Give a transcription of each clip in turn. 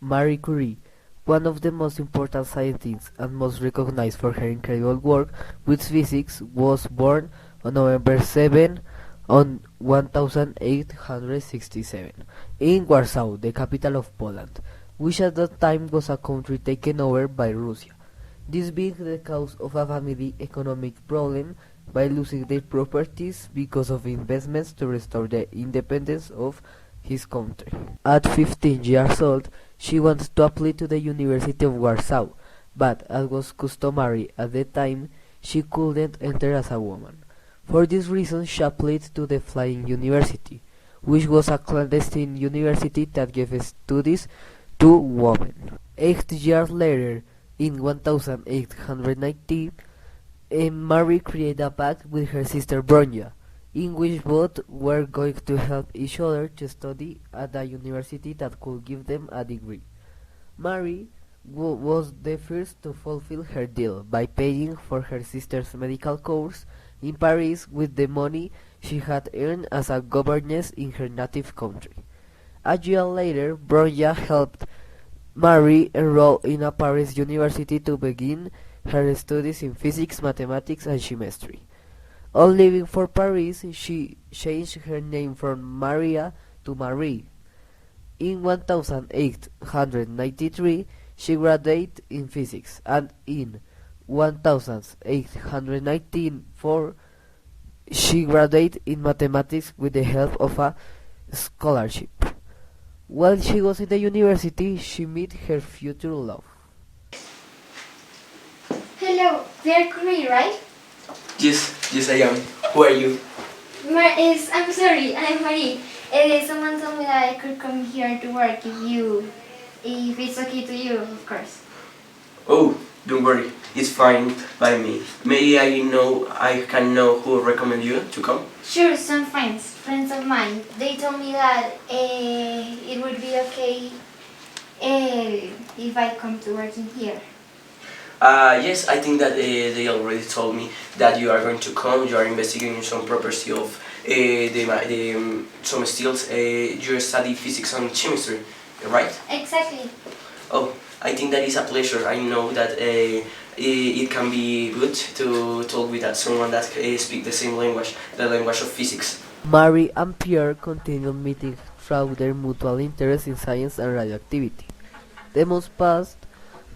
Marie Curie, one of the most important scientists and most recognized for her incredible work with physics, was born on November 7 on 1867 in Warsaw, the capital of Poland, which at that time was a country taken over by Russia. This being the cause of a family economic problem by losing their properties because of investments to restore the independence of his country. At 15 years old, she wanted to apply to the University of Warsaw, but as was customary at the time, she couldn't enter as a woman. For this reason, she applied to the Flying University, which was a clandestine university that gave studies to women. 8 years later, in 1890, Marie created a pact with her sister Bronya, in which both were going to help each other to study at a university that could give them a degree. Marie was the first to fulfill her deal by paying for her sister's medical course in Paris with the money she had earned as a governess in her native country. A year later, Bronya helped Marie enroll in a Paris university to begin her studies in physics, mathematics, and chemistry. On leaving for Paris, she changed her name from Maria to Marie. In 1893, she graduated in physics, and in 1894, she graduated in mathematics with the help of a scholarship. While she was in the university, she met her future love. Hello, Marie Curie, right? Yes, I am. Who are you? I'm sorry, I'm Marie. Someone told me that I could come here to work if it's okay to you, of course. Oh, don't worry. It's fine by me. Maybe I can know who recommend you to come? Sure, some friends of mine. They told me that it would be okay if I come to work in here. Yes, I think that they already told me that you are going to come. You are investigating some property of some steels. You study physics and chemistry, right? Exactly. Oh, I think that is a pleasure. I know that it can be good to talk with someone that speaks the same language, the language of physics. Marie and Pierre continued meeting through their mutual interest in science and radioactivity. The months passed.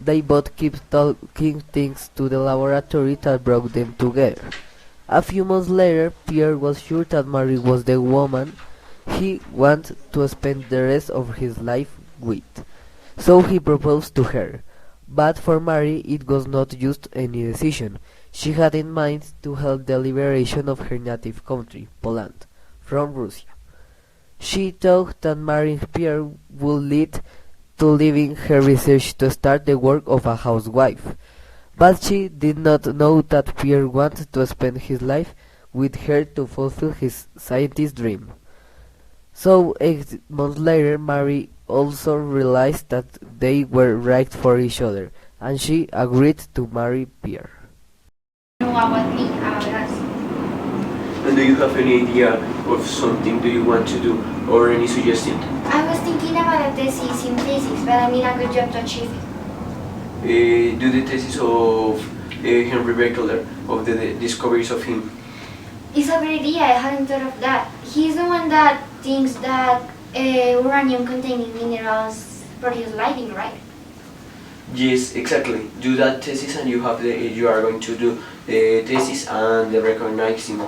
They both kept talking things to the laboratory that brought them together. A few months later, Pierre was sure that Marie was the woman he wanted to spend the rest of his life with, so he proposed to her. But for Marie it was not just any decision. She had in mind to help the liberation of her native country, Poland, from Russia. She thought that marrying Pierre would lead to leaving her research to start the work of a housewife, but she did not know that Pierre wanted to spend his life with her to fulfill his scientist dream. So 8 months later, Marie also realized that they were right for each other, and she agreed to marry Pierre. Know about me, about us. And do you have any idea of something do you want to do or any suggestion? I was thinking about a thesis in physics, but I'm in a good job to achieve it. Do the thesis of Henry Becquerel of the discoveries of him. It's a good idea, I hadn't thought of that. He's the one that thinks that uranium-containing minerals produce lighting, right? Yes, exactly. Do that thesis and you are going to do the thesis and the recognizing.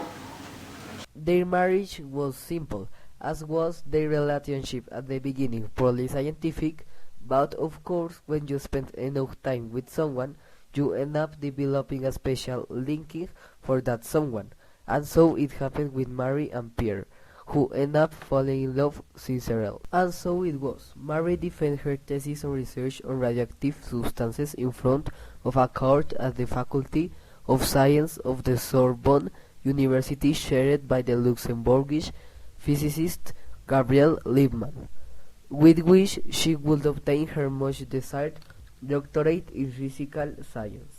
Their marriage was simple, as was their relationship at the beginning, purely scientific, but of course when you spend enough time with someone, you end up developing a special liking for that someone, and so it happened with Marie and Pierre, who end up falling in love sincerely. And so it was. Marie defended her thesis on research on radioactive substances in front of a court at the Faculty of Science of the Sorbonne University, chaired by the Luxembourgish physicist Gabriel Liebman, with which she would obtain her much desired doctorate in physical science.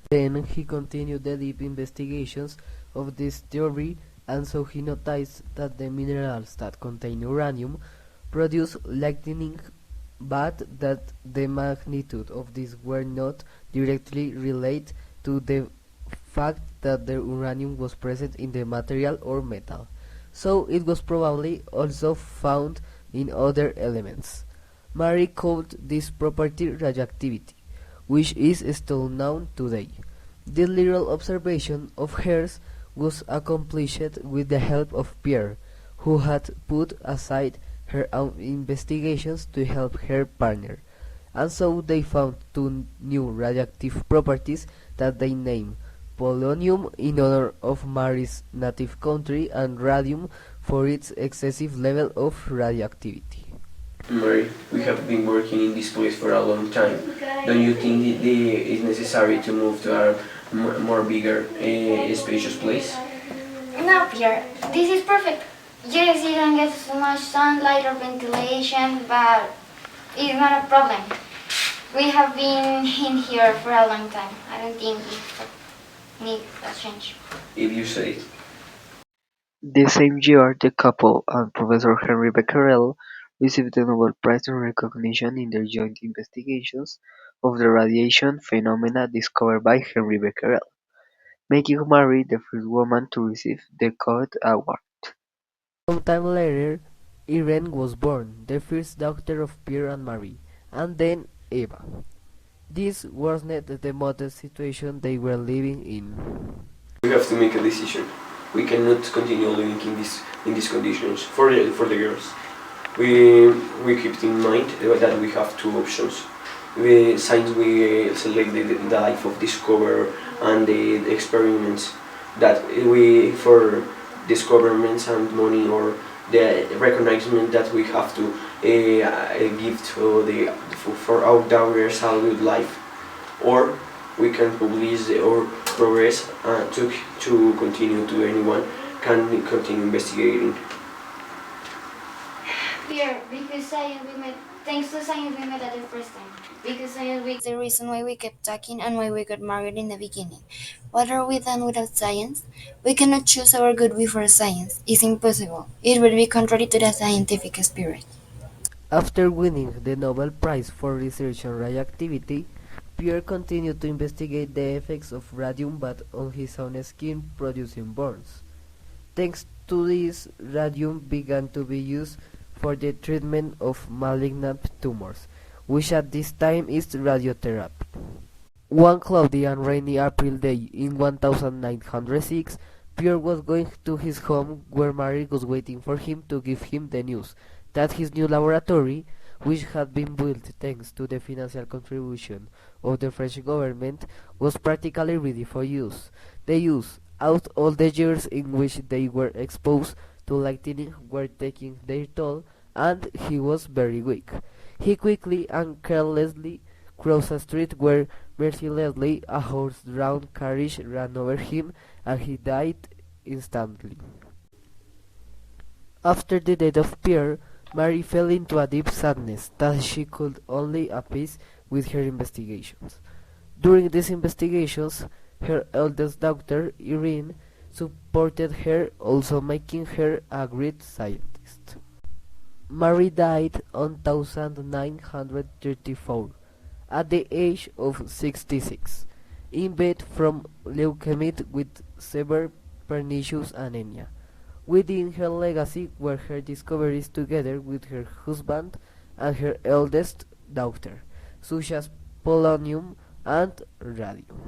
Then he continued the deep investigations of this theory, and so he noticed that the minerals that contain uranium produce lightning but that the magnitude of these were not directly related to the fact that the uranium was present in the material or metal, so it was probably also found in other elements. Marie called this property radioactivity, which is still known today. This little observation of hers was accomplished with the help of Pierre, who had put aside her own investigations to help her partner, and so they found two new radioactive properties that they named polonium in honor of Marie's native country and radium for its excessive level of radioactivity. Mary, we have been working in this place for a long time. Don't you think it's necessary to move to a more bigger, spacious place? No, Pierre, this is perfect. Yes, you don't get so much sunlight or ventilation, but it's not a problem. We have been in here for a long time. I don't think it needs a change. If you say it. The same year, the couple and Professor Henry Becquerel received the Nobel Prize in recognition in their joint investigations of the radiation phenomena discovered by Henry Becquerel, making Marie the first woman to receive the coveted award. Sometime later, Irene was born, the first daughter of Pierre and Marie, and then Eva. This worsened the modest situation they were living in. We have to make a decision. We cannot continue living in these conditions for the girls. We keep in mind that we have two options. Since we select the life of discover and the experiments that we for discoveries and money or the recognition that we have to give to for our daughters a good life, or we can publish our progress to continue to anyone can continue investigating. Pierre, because science we met, thanks to science we met at the first time. Because science we the reason why we kept talking and why we got married in the beginning. What are we done without science? We cannot choose our good before science. It's impossible. It would be contrary to the scientific spirit. After winning the Nobel Prize for Research on Radioactivity, Pierre continued to investigate the effects of radium but on his own skin producing burns. Thanks to this, radium began to be used for the treatment of malignant tumors, which at this time is radiotherapy. One cloudy and rainy April day in 1906, Pierre was going to his home where Marie was waiting for him to give him the news that his new laboratory, which had been built thanks to the financial contribution of the French government, was practically ready for use. The use, out all the years in which they were exposed to lightning, were taking their toll, and he was very weak. He quickly and carelessly crossed a street where mercilessly a horse-drawn carriage ran over him, and he died instantly. After the death of Pierre, Marie fell into a deep sadness that she could only appease with her investigations. During these investigations, her eldest daughter, Irene, supported her, also making her a great scientist. Marie died on 1934, at the age of 66, in bed from leukemia with severe pernicious anemia. Within her legacy were her discoveries together with her husband and her eldest daughter, such as polonium and radium.